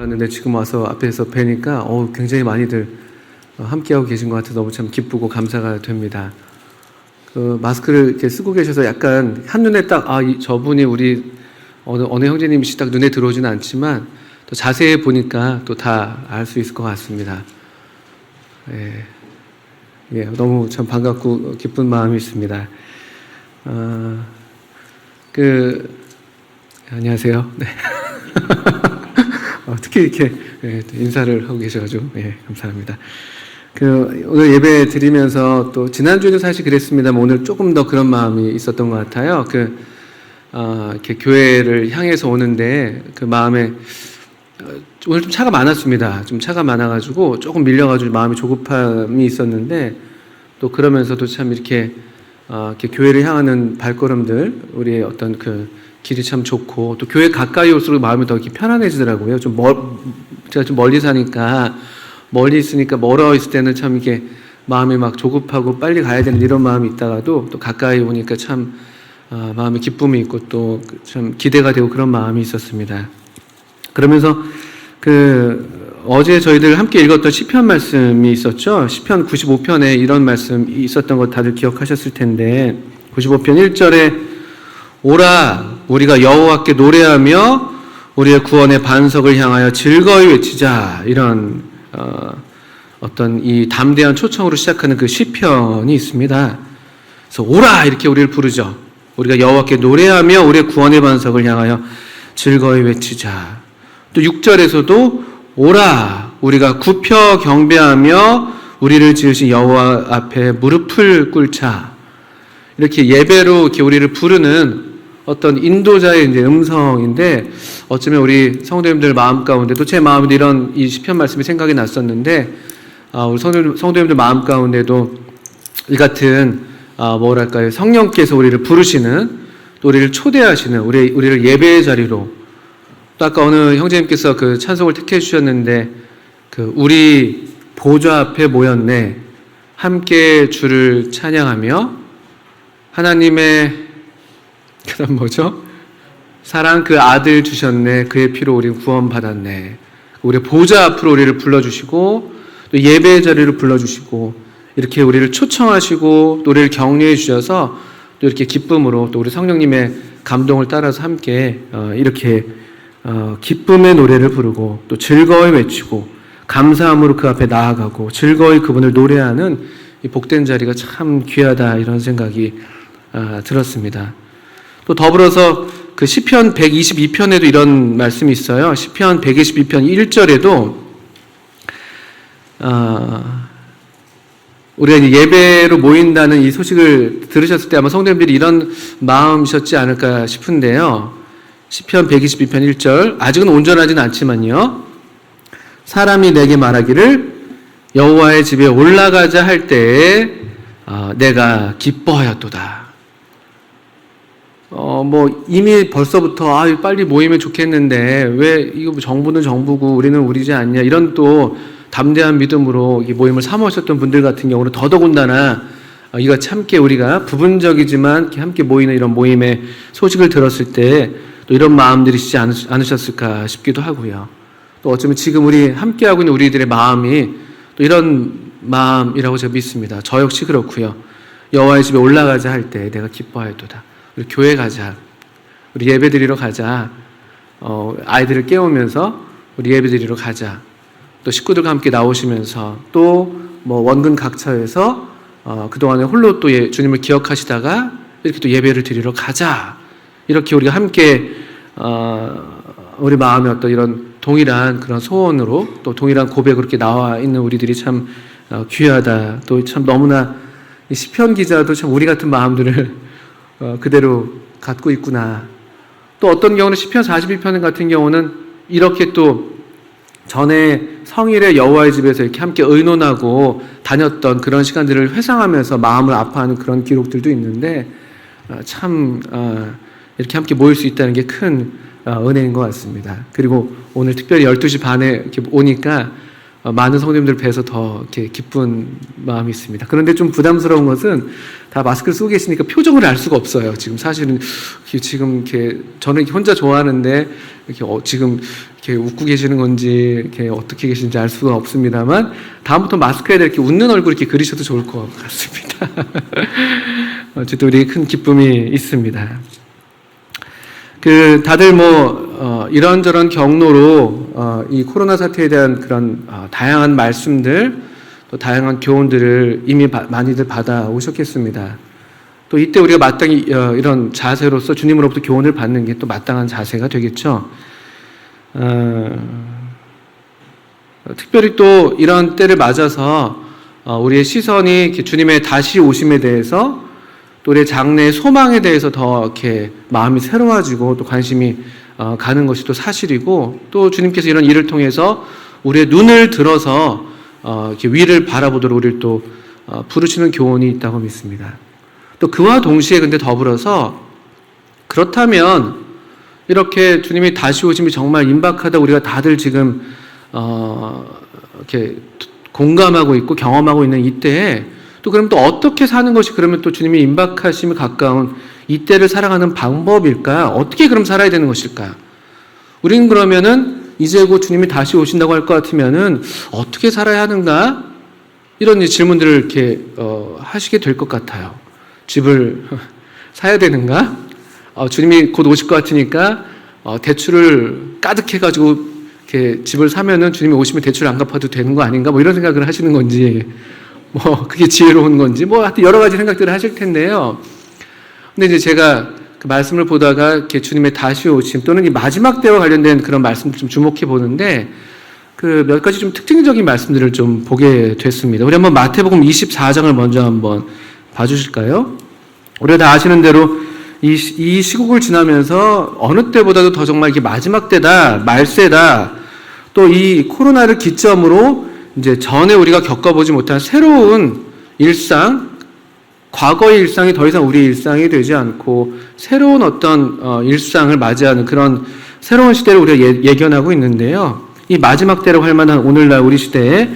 몰랐는데 지금 와서 앞에서 뵈니까 굉장히 많이들 함께하고 계신 것 같아서 너무 참 기쁘고 감사가 됩니다. 그 마스크를 이렇게 쓰고 계셔서 약간 한눈에 딱 저분이 우리 어느 형제님이시 딱 눈에 들어오지는 않지만 또 자세히 보니까 또 다 알 수 있을 것 같습니다. 예, 너무 참 반갑고 기쁜 마음이 있습니다. 안녕하세요. 네. 특히 이렇게 인사를 하고 계셔가지고 감사합니다. 오늘 예배 드리면서 또 지난주에도 사실 그랬습니다만 오늘 조금 더 그런 마음이 있었던 것 같아요. 이렇게 교회를 향해서 오는데 그 마음에 오늘 좀 차가 많았습니다. 좀 차가 많아가지고 조금 밀려가지고 마음이 조급함이 있었는데 또 그러면서도 참 이렇게 교회를 향하는 발걸음들 우리의 어떤 길이 참 좋고 또 교회 가까이 올수록 마음이 더 이렇게 편안해지더라고요. 제가 좀 멀리 사니까 멀리 있으니까 멀어 있을 때는 참 이게 마음이 막 조급하고 빨리 가야 되는 이런 마음이 있다가도 또 가까이 오니까 참 마음에 기쁨이 있고 또 참 기대가 되고 그런 마음이 있었습니다. 그러면서 어제 저희들 함께 읽었던 시편 말씀이 있었죠. 시편 95편에 이런 말씀이 있었던 거 다들 기억하셨을 텐데 95편 1절에 오라 우리가 여호와께 노래하며 우리의 구원의 반석을 향하여 즐거이 외치자 이런 어떤 이 담대한 초청으로 시작하는 그 시편이 있습니다. 그래서 오라 이렇게 우리를 부르죠. 우리가 여호와께 노래하며 우리의 구원의 반석을 향하여 즐거이 외치자. 또 6절에서도 오라 우리가 굽혀 경배하며 우리를 지으신 여호와 앞에 무릎을 꿇자. 이렇게 예배로 이렇게 우리를 부르는 어떤 인도자의 이제 음성인데 어쩌면 우리 성도님들 마음 가운데도 제 마음에도 이런 이 시편 말씀이 생각이 났었는데 우리 성도님들 마음 가운데도 이 같은 뭐랄까요 성령께서 우리를 부르시는 또 우리를 초대하시는 우리를 예배의 자리로 또 아까 어느 형제님께서 그 찬송을 택해 주셨는데 우리 보좌 앞에 모였네 함께 주를 찬양하며 하나님의 그다음 뭐죠? 사랑 그 아들 주셨네 그의 피로 우리 구원받았네. 우리 보좌 앞으로 우리를 불러주시고 또 예배의 자리를 불러주시고 이렇게 우리를 초청하시고 또 우리를 격려해 주셔서 또 이렇게 기쁨으로 또 우리 성령님의 감동을 따라서 함께 이렇게 기쁨의 노래를 부르고 또 즐거이 외치고 감사함으로 그 앞에 나아가고 즐거이 그분을 노래하는 이 복된 자리가 참 귀하다 이런 생각이 들었습니다. 또 더불어서 그 시편 122편에도 이런 말씀이 있어요. 시편 122편 1절에도 우리가 이제 예배로 모인다는 이 소식을 들으셨을 때 아마 성도님들이 이런 마음이셨지 않을까 싶은데요. 시편 122편 1절 아직은 온전하지는 않지만요. 사람이 내게 말하기를 여호와의 집에 올라가자 할 때에 내가 기뻐하였도다. 이미 벌써부터 빨리 모이면 좋겠는데 왜 이거 정부는 정부고 우리는 우리지 않냐 이런 또 담대한 믿음으로 이 모임을 삼으셨던 분들 같은 경우는 더더군다나 이같이 함께 우리가 부분적이지만 함께 모이는 이런 모임의 소식을 들었을 때 또 이런 마음들이시지 않으셨을까 싶기도 하고요. 또 어쩌면 지금 우리 함께하고 있는 우리들의 마음이 또 이런 마음이라고 제가 믿습니다. 저 역시 그렇고요. 여호와의 집에 올라가자 할 때 내가 기뻐하였도다. 우리 교회 가자. 우리 예배 드리러 가자. 아이들을 깨우면서 우리 예배 드리러 가자. 또 식구들과 함께 나오시면서 또 원근 각처에서 그동안에 홀로 또 주님을 기억하시다가 이렇게 또 예배를 드리러 가자. 이렇게 우리가 함께 우리 마음에 어떤 이런 동일한 그런 소원으로 또 동일한 고백으로 이렇게 나와 있는 우리들이 참 귀하다. 또 참 너무나 시편 기자도 참 우리 같은 마음들을 그대로 갖고 있구나. 또 어떤 경우는 시편 42편 같은 경우는 이렇게 또 전에 성일의 여호와의 집에서 이렇게 함께 의논하고 다녔던 그런 시간들을 회상하면서 마음을 아파하는 그런 기록들도 있는데 참 이렇게 함께 모일 수 있다는 게 큰 은혜인 것 같습니다. 그리고 오늘 특별히 12시 반에 이렇게 오니까 많은 성도님들 뵈서 더 이렇게 기쁜 마음이 있습니다. 그런데 좀 부담스러운 것은 다 마스크를 쓰고 계시니까 표정을 알 수가 없어요. 지금 사실은 지금 이렇게 저는 혼자 좋아하는데 이렇게 지금 이렇게 웃고 계시는 건지 이렇게 어떻게 계시는지 알 수가 없습니다만 다음부터 마스크에 이렇게 웃는 얼굴 이렇게 그리셔도 좋을 것 같습니다. 어쨌든 우리 큰 기쁨이 있습니다. 다들 이런저런 경로로 이 코로나 사태에 대한 그런 다양한 말씀들, 또 다양한 교훈들을 이미 많이들 받아 오셨겠습니다. 또 이때 우리가 마땅히 이런 자세로서 주님으로부터 교훈을 받는 게 또 마땅한 자세가 되겠죠. 특별히 또 이런 때를 맞아서 우리의 시선이 주님의 다시 오심에 대해서 또 우리의 장래의 소망에 대해서 더 이렇게 마음이 새로워지고 또 관심이 가는 것이 또 사실이고, 또 주님께서 이런 일을 통해서 우리의 눈을 들어서 이렇게 위를 바라보도록 우리를 또 부르시는 교훈이 있다고 믿습니다. 또 그와 동시에 근데 더불어서 그렇다면 이렇게 주님이 다시 오심이 정말 임박하다 우리가 다들 지금 이렇게 공감하고 있고 경험하고 있는 이때에 또 그럼 또 어떻게 사는 것이 그러면 또 주님이 임박하심에 가까운 이때를 살아가는 방법일까? 어떻게 그럼 살아야 되는 것일까? 우리는 그러면은 이제 곧 주님이 다시 오신다고 할 것 같으면은 어떻게 살아야 하는가? 이런 질문들을 이렇게 하시게 될 것 같아요. 집을 사야 되는가? 주님이 곧 오실 것 같으니까 대출을 가득해가지고 이렇게 집을 사면은 주님이 오시면 대출 안 갚아도 되는 거 아닌가? 이런 생각을 하시는 건지, 그게 지혜로운 건지, 하여튼 여러 가지 생각들을 하실 텐데요. 근데 이제 제가 그 말씀을 보다가 이렇게 주님의 다시 오심 또는 이 마지막 때와 관련된 그런 말씀을 좀 주목해 보는데 그 몇 가지 좀 특징적인 말씀들을 좀 보게 됐습니다. 우리 한번 마태복음 24장을 먼저 한번 봐주실까요? 우리가 다 아시는 대로 이 시국을 지나면서 어느 때보다도 더 정말 이게 마지막 때다, 말세다, 또 이 코로나를 기점으로 이제 전에 우리가 겪어보지 못한 새로운 일상, 과거의 일상이 더 이상 우리의 일상이 되지 않고 새로운 어떤 일상을 맞이하는 그런 새로운 시대를 우리가 예견하고 있는데요. 이 마지막 때라고 할 만한 오늘날 우리 시대에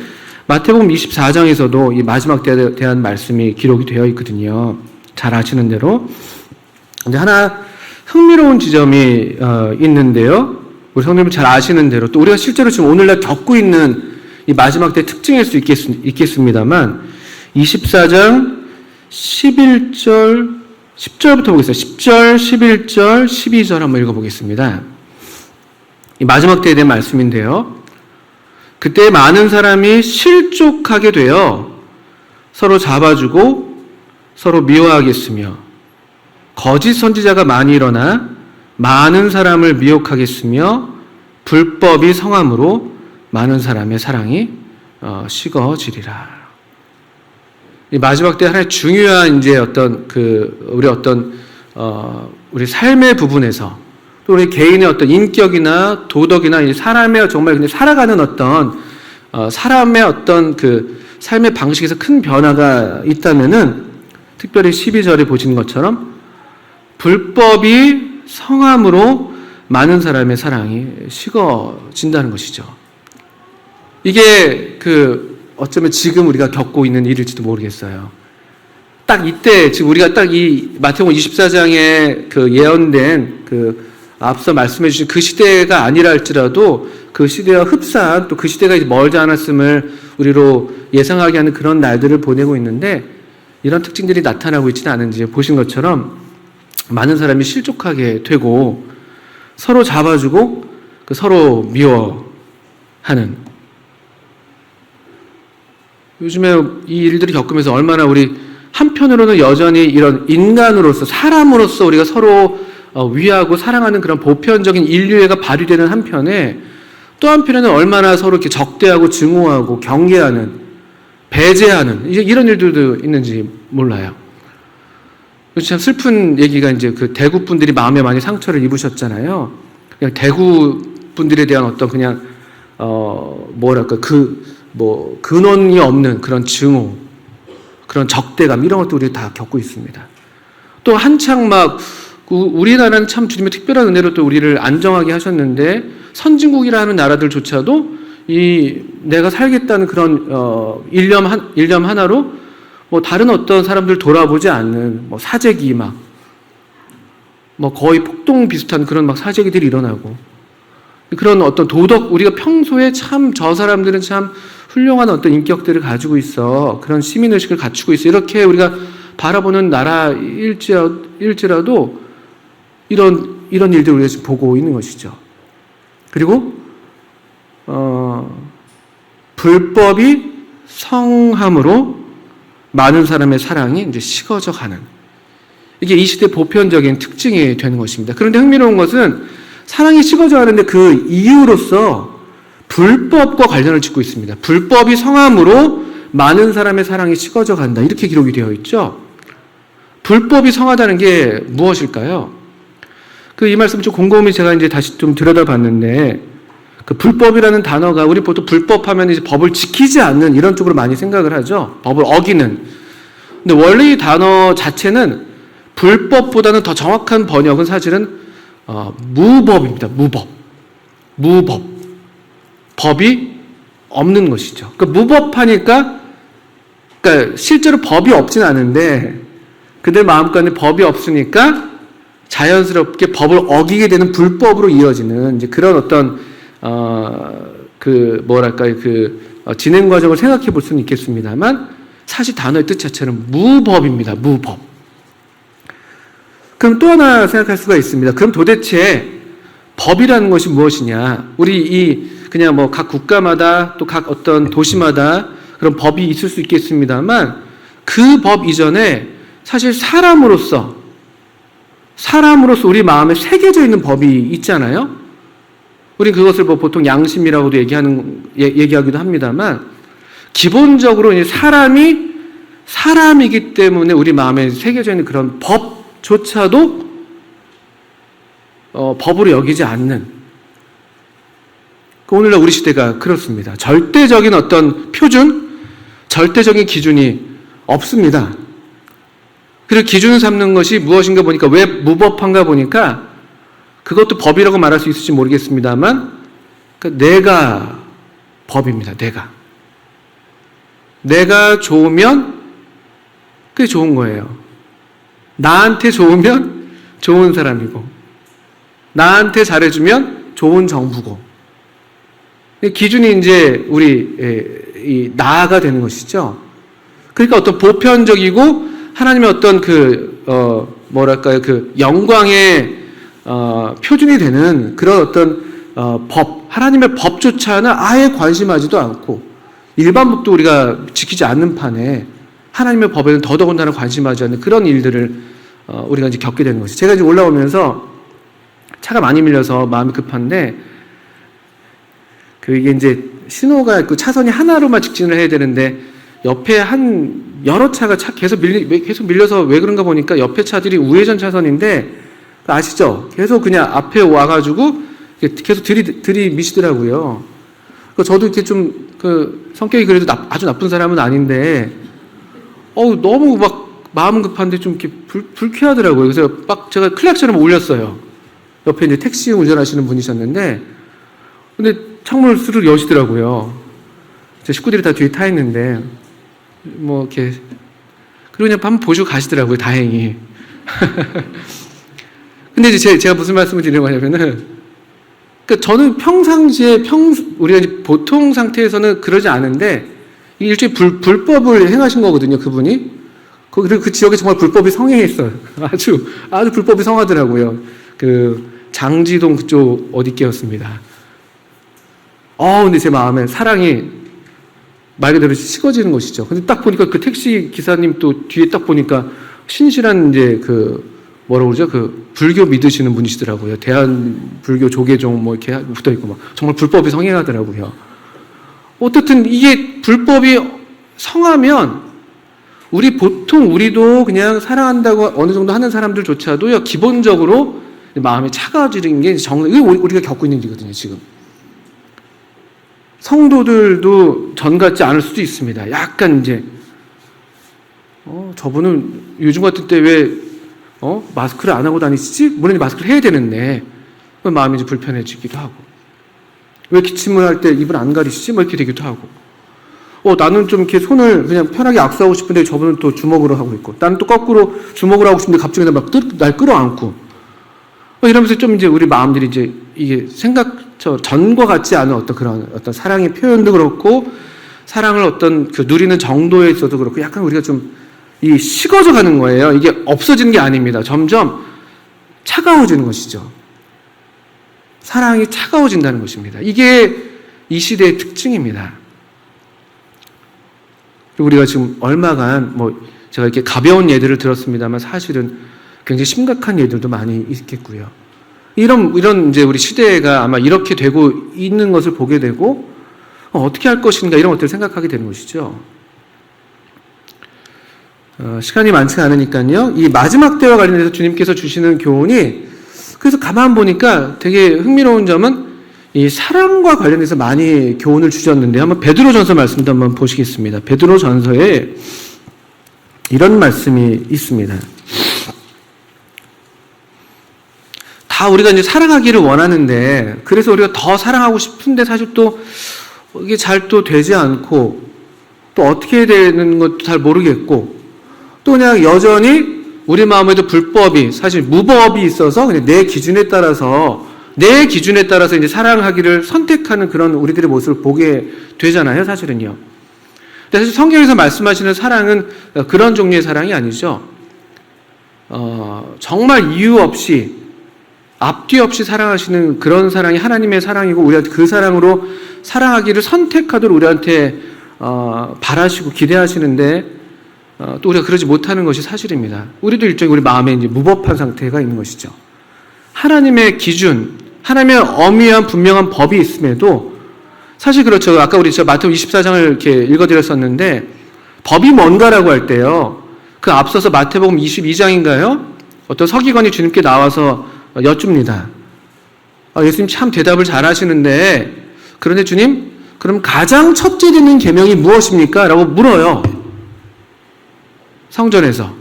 마태복음 24장에서도 이 마지막 때에 대한 말씀이 기록이 되어 있거든요. 잘 아시는 대로. 근데 하나 흥미로운 지점이 있는데요. 우리 성도님 잘 아시는 대로 또 우리가 실제로 지금 오늘날 겪고 있는 이 마지막 때 특징일 수 있겠습니다만 24장 11절, 10절부터 보겠습니다. 10절, 11절, 12절 한번 읽어보겠습니다. 이 마지막 때에 대한 말씀인데요. 그때 많은 사람이 실족하게 되어 서로 잡아주고 서로 미워하겠으며 거짓 선지자가 많이 일어나 많은 사람을 미혹하겠으며 불법이 성함으로 많은 사람의 사랑이 식어지리라. 이 마지막 때 하나의 중요한 이제 우리 삶의 부분에서 또 우리 개인의 어떤 인격이나 도덕이나 사람의 정말 그냥 살아가는 사람의 어떤 그 삶의 방식에서 큰 변화가 있다면은 특별히 12절에 보시는 것처럼 불법이 성함으로 많은 사람의 사랑이 식어진다는 것이죠. 이게 어쩌면 지금 우리가 겪고 있는 일일지도 모르겠어요. 딱 이때, 지금 우리가 딱 이 마태복음 24장에 예언된 앞서 말씀해 주신 그 시대가 아니라 할지라도 그 시대와 흡사한 또 그 시대가 이제 멀지 않았음을 우리로 예상하게 하는 그런 날들을 보내고 있는데 이런 특징들이 나타나고 있지는 않은지 보신 것처럼 많은 사람이 실족하게 되고 서로 잡아주고 서로 미워하는 요즘에 이 일들이 겪으면서 얼마나 우리 한편으로는 여전히 이런 인간으로서 사람으로서 우리가 서로 위하고 사랑하는 그런 보편적인 인류애가 발휘되는 한편에 또 한편에는 얼마나 서로 이렇게 적대하고 증오하고 경계하는 배제하는 이제 이런 일들도 있는지 몰라요. 참 슬픈 얘기가 이제 대구 분들이 마음에 많이 상처를 입으셨잖아요. 그냥 대구 분들에 대한 어떤 그냥 근원이 없는 그런 증오, 그런 적대감 이런 것도 우리 다 겪고 있습니다. 또 한창 우리나라는 참 주님의 특별한 은혜로 또 우리를 안정하게 하셨는데 선진국이라는 나라들조차도 내가 살겠다는 그런 일념 하나로 뭐 다른 어떤 사람들 돌아보지 않는 뭐 사재기 뭐 거의 폭동 비슷한 그런 막 사재기들이 일어나고, 그런 어떤 우리가 평소에 참 저 사람들은 참 훌륭한 어떤 인격들을 가지고 있어, 그런 시민의식을 갖추고 있어, 이렇게 우리가 바라보는 나라일지라도 이런 일들을 우리가 지금 보고 있는 것이죠. 그리고 불법이 성함으로 많은 사람의 사랑이 이제 식어져 가는, 이게 이 시대 보편적인 특징이 되는 것입니다. 그런데 흥미로운 것은 사랑이 식어져 가는데 그 이유로서 불법과 관련을 짓고 있습니다. 불법이 성함으로 많은 사람의 사랑이 식어져 간다, 이렇게 기록이 되어 있죠. 불법이 성하다는 게 무엇일까요? 이 말씀 좀 곰곰이 제가 이제 다시 좀 들여다봤는데, 그 불법이라는 단어가, 우리 보통 불법하면 이제 법을 지키지 않는 이런 쪽으로 많이 생각을 하죠. 법을 어기는. 근데 원래 이 단어 자체는 불법보다는 더 정확한 번역은 사실은 무법입니다. 무법. 법이 없는 것이죠. 그러니까 무법하니까, 그러니까 실제로 법이 없진 않은데 그들 마음가운데 법이 없으니까 자연스럽게 법을 어기게 되는 불법으로 이어지는 이제 그런 어떤 진행 과정을 생각해 볼 수는 있겠습니다만, 사실 단어의 뜻 자체는 무법입니다. 무법. 그럼 또 하나 생각할 수가 있습니다. 그럼 도대체 법이라는 것이 무엇이냐? 우리 그냥 뭐 각 국가마다 또 각 어떤 도시마다 그런 법이 있을 수 있겠습니다만, 그 법 이전에 사실 사람으로서 우리 마음에 새겨져 있는 법이 있잖아요. 우리 그것을 뭐 보통 양심이라고도 얘기하기도 합니다만, 기본적으로 이제 사람이기 때문에 우리 마음에 새겨져 있는 그런 법조차도 법으로 여기지 않는, 오늘날 우리 시대가 그렇습니다. 절대적인 어떤 표준, 절대적인 기준이 없습니다. 그리고 기준을 삼는 것이 무엇인가 보니까, 왜 무법한가 보니까, 그것도 법이라고 말할 수 있을지 모르겠습니다만, 그러니까 내가 법입니다. 내가 좋으면 그게 좋은 거예요. 나한테 좋으면 좋은 사람이고, 나한테 잘해주면 좋은 정부고, 기준이 이제 우리 나가 되는 것이죠. 그러니까 어떤 보편적이고 하나님의 어떤 영광의 표준이 되는 그런 어떤 하나님의 법조차는 아예 관심하지도 않고, 일반 법도 우리가 지키지 않는 판에 하나님의 법에는 더더군다나 관심하지 않는 그런 일들을 우리가 이제 겪게 되는 것이죠. 제가 이제 올라오면서 차가 많이 밀려서 마음이 급한데, 이게 이제 신호가 있고 차선이 하나로만 직진을 해야 되는데, 옆에 여러 차가 계속 밀려서 왜 그런가 보니까 옆에 차들이 우회전 차선인데, 아시죠? 계속 그냥 앞에 와가지고 계속 들이미시더라고요. 저도 이렇게 좀 성격이 그래도 아주 나쁜 사람은 아닌데, 너무 막 마음 급한데 좀 이렇게 불쾌하더라고요. 그래서 막 제가 클락션을 울렸어요. 옆에 이제 택시 운전하시는 분이셨는데, 근데 창문을 스르르 여시더라고요. 제 식구들이 다 뒤에 타 있는데, 뭐 이렇게, 그리고 그냥 한번 보시고 가시더라고요. 다행히. 근데 이제 제가 무슨 말씀을 드리려고 하냐면은, 그러니까 저는 평상시에 우리가 이제 보통 상태에서는 그러지 않은데, 일종의 불법을 행하신 거거든요, 그분이. 그리고 그 지역에 정말 불법이 성행했어요. 아주 불법이 성하더라고요. 장지동 그쪽 어디께였습니다. 근데 제 마음에 사랑이 말 그대로 식어지는 것이죠. 근데 딱 보니까 그 택시 기사님 또 뒤에 딱 보니까 신실한 이제 뭐라고 그러죠? 불교 믿으시는 분이시더라고요. 대한불교 조계종 뭐 이렇게 붙어 있고 막 정말 불법이 성행하더라고요. 어쨌든 이게 불법이 성하면 우리도 그냥 사랑한다고 어느 정도 하는 사람들조차도요, 기본적으로 마음이 차가워지는 게 이게 우리가 겪고 있는 일이거든요, 지금. 성도들도 전 같지 않을 수도 있습니다. 약간 이제, 저분은 요즘 같은 때 왜, 마스크를 안 하고 다니시지? 물론 마스크를 해야 되는데, 마음이 이제 불편해지기도 하고. 왜 기침을 할 때 입을 안 가리시지? 뭐 이렇게 되기도 하고. 나는 좀 이렇게 손을 그냥 편하게 악수하고 싶은데 저분은 또 주먹으로 하고 있고. 나는 또 거꾸로 주먹으로 하고 싶은데 갑자기 날 끌어안고. 이러면서 좀 이제 우리 마음들이 이제 이게 전과 같지 않은 어떤 사랑의 표현도 그렇고, 사랑을 어떤 그 누리는 정도에 있어도 그렇고, 약간 우리가 좀 이 식어져 가는 거예요. 이게 없어지는 게 아닙니다. 점점 차가워지는 것이죠. 사랑이 차가워진다는 것입니다. 이게 이 시대의 특징입니다. 우리가 지금 얼마간 제가 이렇게 가벼운 예들을 들었습니다만 사실은 굉장히 심각한 예들도 많이 있겠고요. 이런 이제 우리 시대가 아마 이렇게 되고 있는 것을 보게 되고 어떻게 할 것인가 이런 것들을 생각하게 되는 것이죠. 시간이 많지 않으니까요. 이 마지막 때와 관련해서 주님께서 주시는 교훈이, 그래서 가만 보니까 되게 흥미로운 점은 이 사랑과 관련해서 많이 교훈을 주셨는데, 한번 베드로전서 말씀도 한번 보시겠습니다. 베드로전서에 이런 말씀이 있습니다. 다 우리가 이제 사랑하기를 원하는데, 그래서 우리가 더 사랑하고 싶은데 사실 또 이게 잘 또 되지 않고, 또 어떻게 되는 것도 잘 모르겠고, 또 그냥 여전히 우리 마음에도 불법이, 사실 무법이 있어서 그냥 내 기준에 따라서 이제 사랑하기를 선택하는 그런 우리들의 모습을 보게 되잖아요, 사실은요. 근데 사실 성경에서 말씀하시는 사랑은 그런 종류의 사랑이 아니죠. 정말 이유 없이, 앞뒤 없이 사랑하시는 그런 사랑이 하나님의 사랑이고, 우리가 그 사랑으로 사랑하기를 선택하도록 우리한테 바라시고 기대하시는데, 또 우리가 그러지 못하는 것이 사실입니다. 우리도 일종의 우리 마음에 이제 무법한 상태가 있는 것이죠. 하나님의 기준, 하나님의 엄밀한 분명한 법이 있음에도, 사실 그렇죠. 아까 우리 마태복음 24장을 이렇게 읽어드렸었는데, 법이 뭔가라고 할 때요, 그 앞서서 마태복음 22장인가요? 어떤 서기관이 주님께 나와서 여쭙니다. 예수님 참 대답을 잘 하시는데, 그런데 주님, 그럼 가장 첫째 되는 계명이 무엇입니까? 라고 물어요. 성전에서.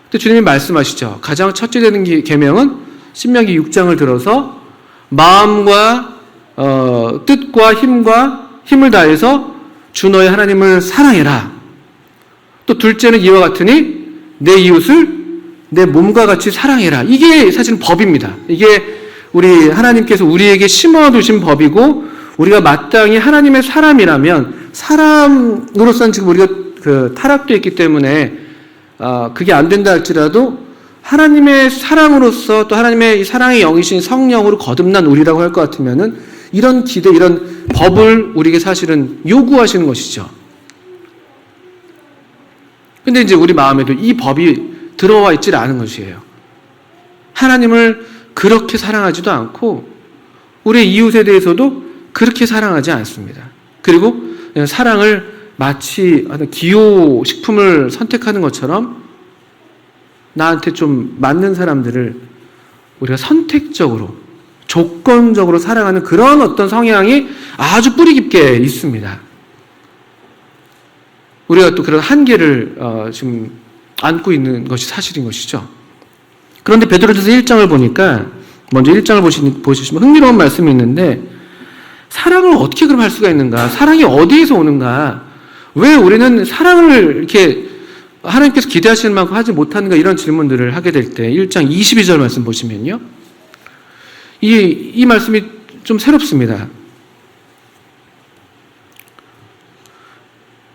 근데 주님이 말씀하시죠. 가장 첫째 되는 계명은 신명기 6장을 들어서 마음과 뜻과 힘을 다해서 주 너의 하나님을 사랑해라. 또 둘째는 이와 같으니 내 이웃을 내 몸과 같이 사랑해라. 이게 사실 법입니다. 이게 우리 하나님께서 우리에게 심어두신 법이고, 우리가 마땅히 하나님의 사람이라면, 사람으로서는 지금 우리가 타락되어 있기 때문에 그게 안 된다 할지라도 하나님의 사랑으로서, 또 하나님의 이 사랑의 영이신 성령으로 거듭난 우리라고 할 것 같으면은 이런 기대, 이런 법을 우리에게 사실은 요구하시는 것이죠. 근데 이제 우리 마음에도 이 법이 들어와 있질 않은 것이에요. 하나님을 그렇게 사랑하지도 않고, 우리 이웃에 대해서도 그렇게 사랑하지 않습니다. 그리고 사랑을 마치 기호식품을 선택하는 것처럼 나한테 좀 맞는 사람들을 우리가 선택적으로, 조건적으로 사랑하는 그런 어떤 성향이 아주 뿌리 깊게 있습니다. 우리가 또 그런 한계를 지금 안고 있는 것이 사실인 것이죠. 그런데 베드로전서 1장을 보니까, 먼저 1장을 보시면 흥미로운 말씀이 있는데, 사랑을 어떻게 그럼 할 수가 있는가? 사랑이 어디에서 오는가? 왜 우리는 사랑을 이렇게 하나님께서 기대하시는 만큼 하지 못하는가? 이런 질문들을 하게 될 때 1장 22절 말씀 보시면요, 이 말씀이 좀 새롭습니다.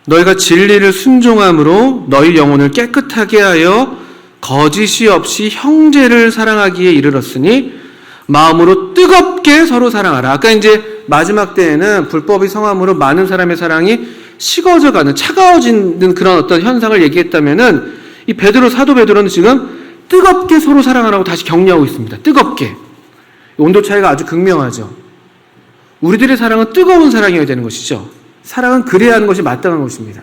너희가 진리를 순종함으로 너희 영혼을 깨끗하게 하여 거짓이 없이 형제를 사랑하기에 이르렀으니 마음으로 뜨겁게 서로 사랑하라. 아까 이제 마지막 때에는 불법이 성함으로 많은 사람의 사랑이 식어져가는, 차가워지는 그런 어떤 현상을 얘기했다면은, 이 사도 베드로는 지금 뜨겁게 서로 사랑하라고 다시 격려하고 있습니다. 뜨겁게. 온도 차이가 아주 극명하죠. 우리들의 사랑은 뜨거운 사랑이어야 되는 것이죠. 사랑은 그래야 하는 것이 마땅한 것입니다.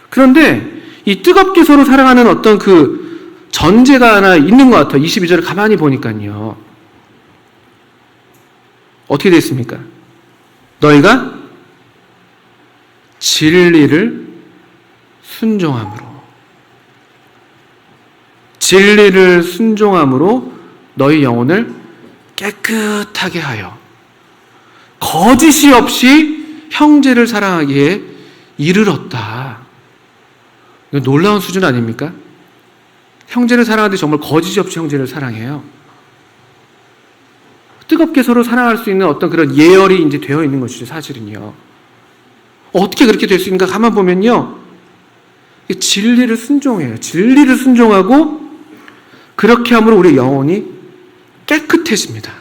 그런데 이 뜨겁게 서로 사랑하는 어떤 그 전제가 하나 있는 것 같아요. 22절을 가만히 보니까요. 어떻게 되어 있습니까? 너희가 진리를 순종함으로 너희 영혼을 깨끗하게 하여 거짓이 없이 형제를 사랑하기에 이르렀다. 이거 놀라운 수준 아닙니까? 형제를 사랑하는데 정말 거짓이 없이 형제를 사랑해요. 뜨겁게 서로 사랑할 수 있는 어떤 그런 예열이 이제 되어 있는 것이죠, 사실은요. 어떻게 그렇게 될 수 있는가 가만 보면요. 진리를 순종해요. 진리를 순종하고 그렇게 함으로 우리의 영혼이 깨끗해집니다.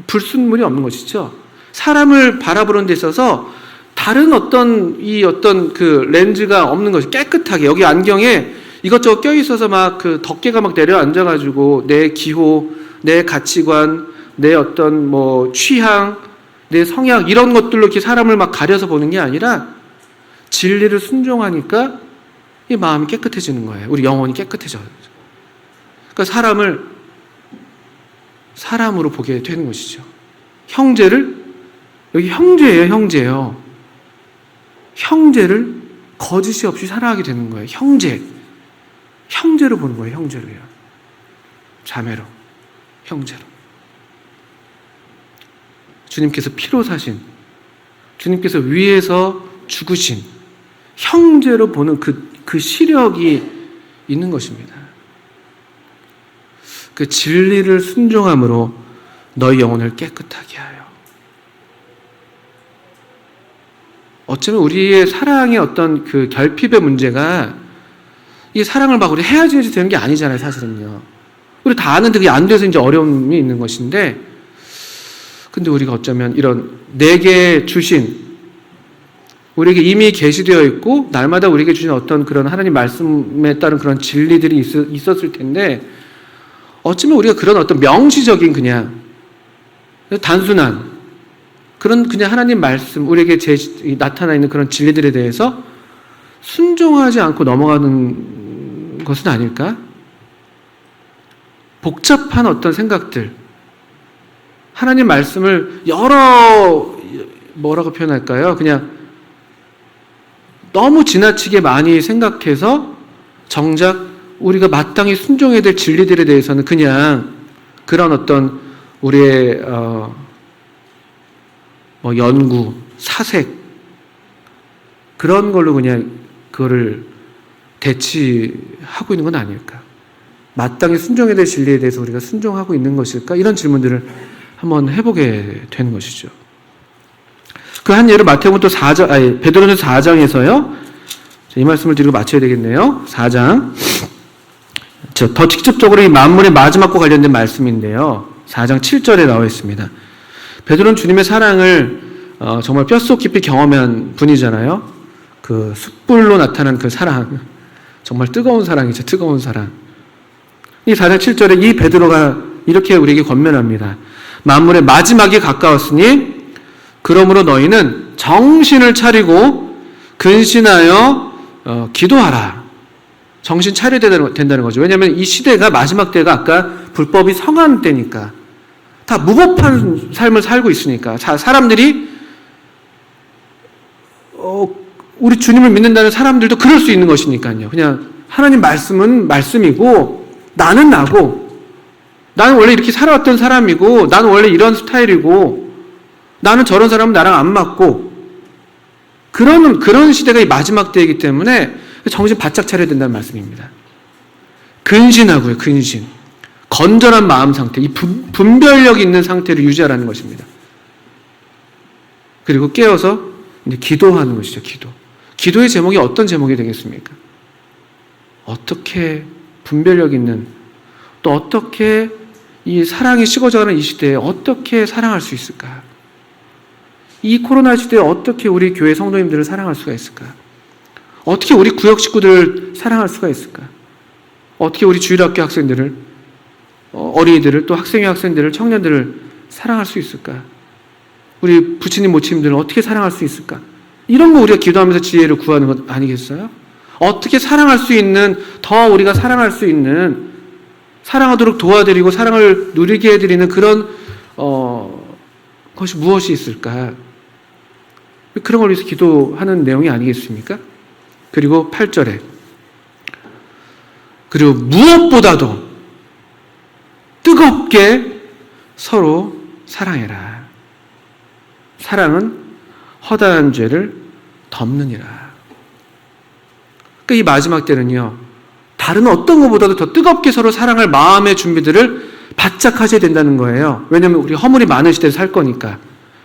불순물이 없는 것이죠. 사람을 바라보는 데 있어서 다른 어떤 그 렌즈가 없는 것이 깨끗하게 여기 안경에 이것저것 껴있어서 막 그 덮개가 막 내려앉아가지고 내 기호, 내 가치관, 내 어떤 뭐 취향, 내 성향 이런 것들로 이렇게 사람을 막 가려서 보는 게 아니라 진리를 순종하니까 이 마음이 깨끗해지는 거예요. 우리 영혼이 깨끗해져요. 그러니까 사람을 사람으로 보게 되는 것이죠. 형제를 여기 형제예요. 형제를 거짓이 없이 사랑하게 되는 거예요. 형제로 보는 거예요. 형제로요. 자매로, 형제로. 주님께서 피로 사신, 주님께서 위에서 죽으신 형제로 보는 그 시력이 있는 것입니다. 그 진리를 순종함으로 너희 영혼을 깨끗하게 하여. 어쩌면 우리의 사랑의 어떤 그 결핍의 문제가 이 사랑을 막 우리 헤어져야지 되는 게 아니잖아요, 사실은요. 우리 다 아는데 그게 안 돼서 이제 어려움이 있는 것인데, 근데 우리가 어쩌면 이런 내게 주신, 우리에게 이미 계시되어 있고 날마다 우리에게 주신 어떤 그런 하나님 말씀에 따른 그런 진리들이 있었을 텐데, 어쩌면 우리가 그런 어떤 명시적인 그냥 단순한 그런 그냥 하나님 말씀, 우리에게 나타나 있는 그런 진리들에 대해서 순종하지 않고 넘어가는 것은 아닐까? 복잡한 어떤 생각들, 하나님 말씀을 뭐라고 표현할까요? 그냥 너무 지나치게 많이 생각해서 정작 우리가 마땅히 순종해야 될 진리들에 대해서는 그냥 그런 어떤 우리의 연구, 사색 그런 걸로 그냥 그거를 대치하고 있는 건 아닐까? 마땅히 순종해야 될 진리에 대해서 우리가 순종하고 있는 것일까? 이런 질문들을 한번 해보게 되는 것이죠. 그 한 예를 마태복음 베드로전서 4장에서요. 이 말씀을 드리고 마쳐야 되겠네요. 4장. 더 직접적으로 이 만물의 마지막과 관련된 말씀인데요. 4장 7절에 나와 있습니다. 베드로는 주님의 사랑을 정말 뼛속 깊이 경험한 분이잖아요. 그 숯불로 나타난 그 사랑, 정말 뜨거운 사랑이죠. 뜨거운 사랑. 이 4장 7절에 이 베드로가 이렇게 우리에게 권면합니다. 만물의 마지막이 가까웠으니 그러므로 너희는 정신을 차리고 근신하여 기도하라. 정신 차려야 된다는 거죠. 왜냐하면 이 시대가 마지막 때가 아까 불법이 성한 때니까 다 무법한 삶을 살고 있으니까 사람들이 우리 주님을 믿는다는 사람들도 그럴 수 있는 것이니까요. 그냥 하나님 말씀은 말씀이고 나는 나고 나는 원래 이렇게 살아왔던 사람이고 나는 원래 이런 스타일이고 나는 저런 사람은 나랑 안 맞고 그런 시대가 이 마지막 때이기 때문에 정신 바짝 차려야 된다는 말씀입니다. 근신하고요. 근신. 건전한 마음 상태, 이 분별력 있는 상태를 유지하라는 것입니다. 그리고 깨어서 이제 기도하는 것이죠. 기도의 제목이 어떤 제목이 되겠습니까? 어떻게 분별력 있는, 또 어떻게 이 사랑이 식어져가는 이 시대에 어떻게 사랑할 수 있을까? 이 코로나 시대에 어떻게 우리 교회 성도님들을 사랑할 수가 있을까? 어떻게 우리 구역 식구들을 사랑할 수가 있을까? 어떻게 우리 주일학교 학생들을, 어린이들을, 또 학생회 학생들을, 청년들을 사랑할 수 있을까? 우리 부처님 모친님들을 어떻게 사랑할 수 있을까? 이런 거 우리가 기도하면서 지혜를 구하는 것 아니겠어요? 어떻게 사랑할 수 있는, 더 우리가 사랑할 수 있는, 사랑하도록 도와드리고 사랑을 누리게 해드리는 그런 것이 무엇이 있을까? 그런 걸 위해서 기도하는 내용이 아니겠습니까? 그리고 8절에 그리고 무엇보다도 뜨겁게 서로 사랑해라. 사랑은 허다한 죄를 덮느니라. 그러니까 이 마지막 때는요, 다른 어떤 것보다도 더 뜨겁게 서로 사랑할 마음의 준비들을 바짝 하셔야 된다는 거예요. 왜냐하면 우리 허물이 많은 시대에 살 거니까.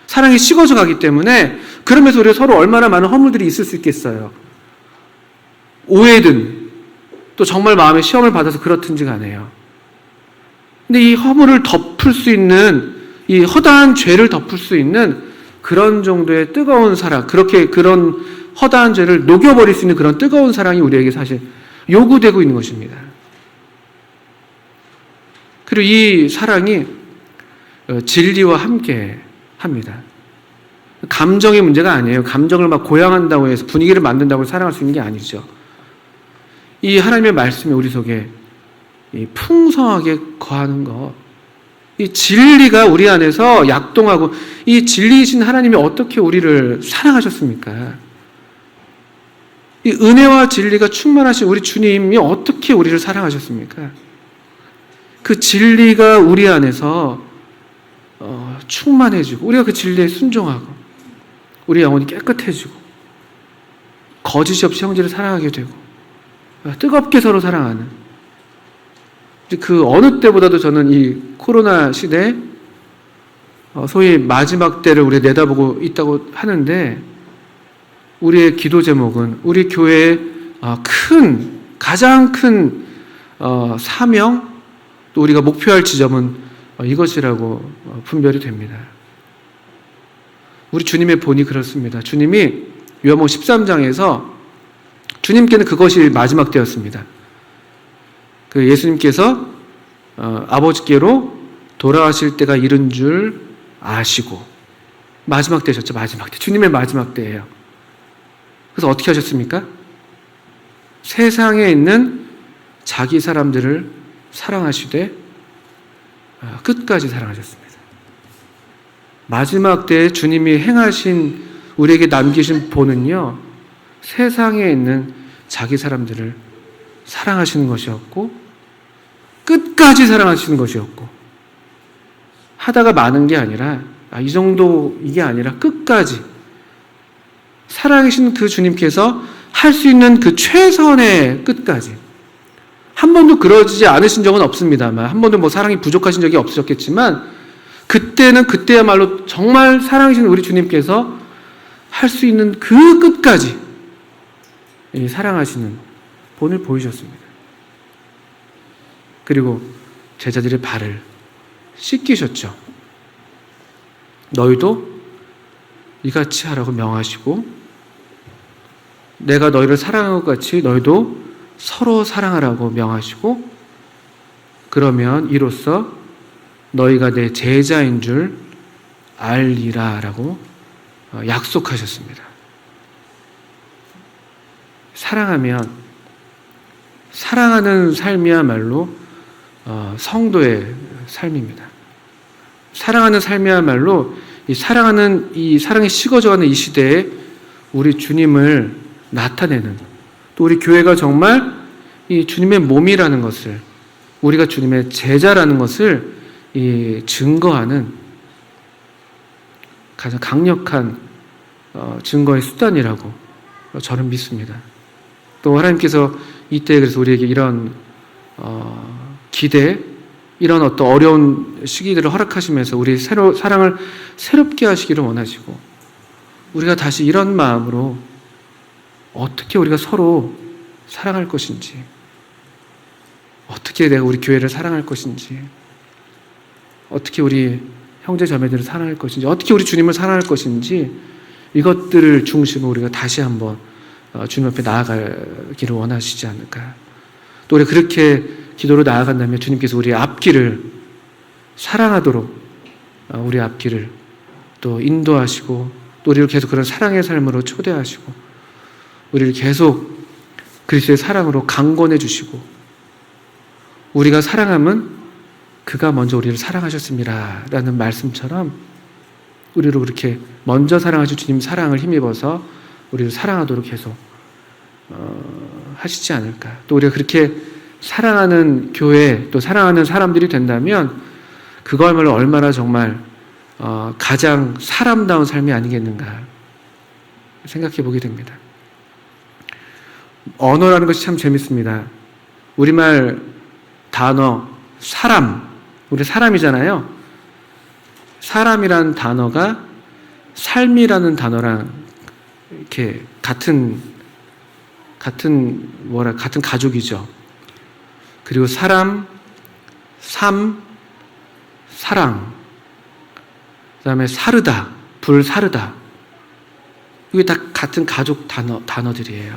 사랑이 식어져 가기 때문에. 그러면서 우리가 서로 얼마나 많은 허물들이 있을 수 있겠어요. 오해든 또 정말 마음의 시험을 받아서 그렇든지 간에요. 근데 이 허물을 덮을 수 있는, 이 허다한 죄를 덮을 수 있는 그런 정도의 뜨거운 사랑, 그런 허다한 죄를 녹여버릴 수 있는 그런 뜨거운 사랑이 우리에게 사실 요구되고 있는 것입니다. 그리고 이 사랑이 진리와 함께 합니다. 감정의 문제가 아니에요. 감정을 막 고양한다고 해서 분위기를 만든다고 사랑할 수 있는 게 아니죠. 이 하나님의 말씀이 우리 속에 이 풍성하게 거하는 것, 이 진리가 우리 안에서 약동하고, 이 진리이신 하나님이 어떻게 우리를 사랑하셨습니까? 이 은혜와 진리가 충만하신 우리 주님이 어떻게 우리를 사랑하셨습니까? 그 진리가 우리 안에서 충만해지고, 우리가 그 진리에 순종하고, 우리 영혼이 깨끗해지고, 거짓이 없이 형제를 사랑하게 되고, 뜨겁게 서로 사랑하는, 그 어느 때보다도 저는 이 코로나 시대, 소위 마지막 때를 우리 내다보고 있다고 하는데, 우리의 기도 제목은 우리 교회의 가장 큰 사명, 또 우리가 목표할 지점은 이것이라고 분별이 됩니다. 우리 주님의 본이 그렇습니다. 주님이 요한복음 13장에서 주님께는 그것이 마지막 때였습니다. 그 예수님께서 아버지께로 돌아가실 때가 이른 줄 아시고, 마지막 때셨죠. 마지막 때. 주님의 마지막 때예요. 그래서 어떻게 하셨습니까? 세상에 있는 자기 사람들을 사랑하시되 끝까지 사랑하셨습니다. 마지막 때에 주님이 행하신, 우리에게 남기신 본은요, 세상에 있는 자기 사람들을 사랑하시는 것이었고, 끝까지 사랑하시는 것이었고, 하다가 마는 게 아니라, 이 정도 이게 아니라 끝까지 살아계신 그 주님께서 할 수 있는 그 최선의 끝까지. 한 번도 그러지 않으신 적은 없습니다만, 한 번도 뭐 사랑이 부족하신 적이 없으셨겠지만, 그때는 그때야말로 정말 사랑하시는 우리 주님께서 할 수 있는 그 끝까지 사랑하시는 본을 보이셨습니다. 그리고 제자들의 발을 씻기셨죠. 너희도 이같이 하라고 명하시고, 내가 너희를 사랑한 것 같이 너희도 서로 사랑하라고 명하시고, 그러면 이로써 너희가 내 제자인 줄 알리라 라고 약속하셨습니다. 사랑하는 삶이야말로 성도의 삶입니다. 사랑하는 삶이야말로 이 사랑이 식어져가는 이 시대에 우리 주님을 나타내는, 또 우리 교회가 정말 이 주님의 몸이라는 것을, 우리가 주님의 제자라는 것을 증거하는 가장 강력한 증거의 수단이라고 저는 믿습니다. 또 하나님께서 이때 그래서 우리에게 이런 기대, 이런 어떤 어려운 시기들을 허락하시면서 우리 사랑을 새롭게 하시기를 원하시고, 우리가 다시 이런 마음으로 어떻게 우리가 서로 사랑할 것인지, 어떻게 내가 우리 교회를 사랑할 것인지, 어떻게 우리 형제 자매들을 사랑할 것인지, 어떻게 우리 주님을 사랑할 것인지, 이것들을 중심으로 우리가 다시 한번 주님 앞에 나아가기를 원하시지 않을까. 또 우리가 그렇게 기도로 나아간다면 주님께서 우리의 앞길을 사랑하도록 우리 앞길을 또 인도하시고, 또 우리를 계속 그런 사랑의 삶으로 초대하시고, 우리를 계속 그리스도의 사랑으로 강권해 주시고, 우리가 사랑함은 그가 먼저 우리를 사랑하셨습니다 라는 말씀처럼 우리를 그렇게 먼저 사랑하신 주님 사랑을 힘입어서 우리를 사랑하도록 계속 하시지 않을까. 또 우리가 그렇게 사랑하는 교회, 또 사랑하는 사람들이 된다면 그거야말로 얼마나 정말 가장 사람다운 삶이 아니겠는가 생각해 보게 됩니다. 언어라는 것이 참 재밌습니다. 우리말 단어 사람, 우리 사람이잖아요. 사람이라는 단어가 삶이라는 단어랑 이렇게 같은 가족이죠. 그리고 사람, 삶, 사랑, 그다음에 사르다, 불사르다. 이게 다 같은 가족 단어들이에요.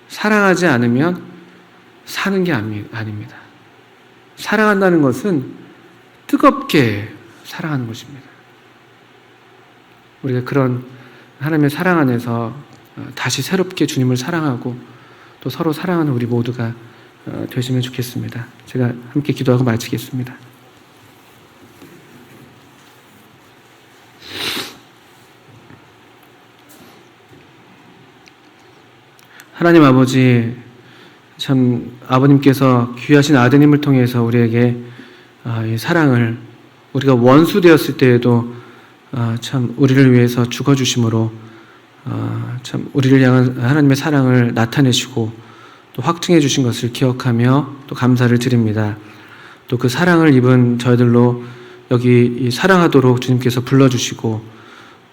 사랑하지 않으면 사는 게 아닙니다. 사랑한다는 것은 뜨겁게 사랑하는 것입니다. 우리가 그런 하나님의 사랑 안에서 다시 새롭게 주님을 사랑하고 또 서로 사랑하는 우리 모두가 되시면 좋겠습니다. 제가 함께 기도하고 마치겠습니다. 하나님 아버지, 참 아버님께서 귀하신 아드님을 통해서 우리에게 이 사랑을, 우리가 원수 되었을 때에도 참 우리를 위해서 죽어주심으로 참 우리를 향한 하나님의 사랑을 나타내시고 또 확증해 주신 것을 기억하며 또 감사를 드립니다. 또 그 사랑을 입은 저희들로 여기 사랑하도록 주님께서 불러주시고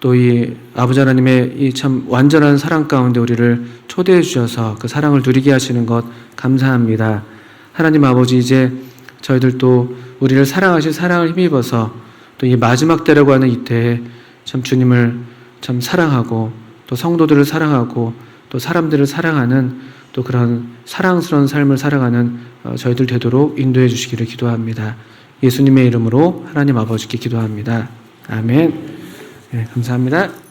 또 이 아버지 하나님의 이 참 완전한 사랑 가운데 우리를 초대해 주셔서 그 사랑을 누리게 하시는 것 감사합니다. 하나님 아버지, 이제 저희들도 우리를 사랑하실 사랑을 힘입어서 또 이 마지막 때라고 하는 이때에 참 주님을 참 사랑하고 또 성도들을 사랑하고 또 사람들을 사랑하는 또 그런 사랑스러운 삶을 살아가는 저희들 되도록 인도해 주시기를 기도합니다. 예수님의 이름으로 하나님 아버지께 기도합니다. 아멘. 네, 감사합니다.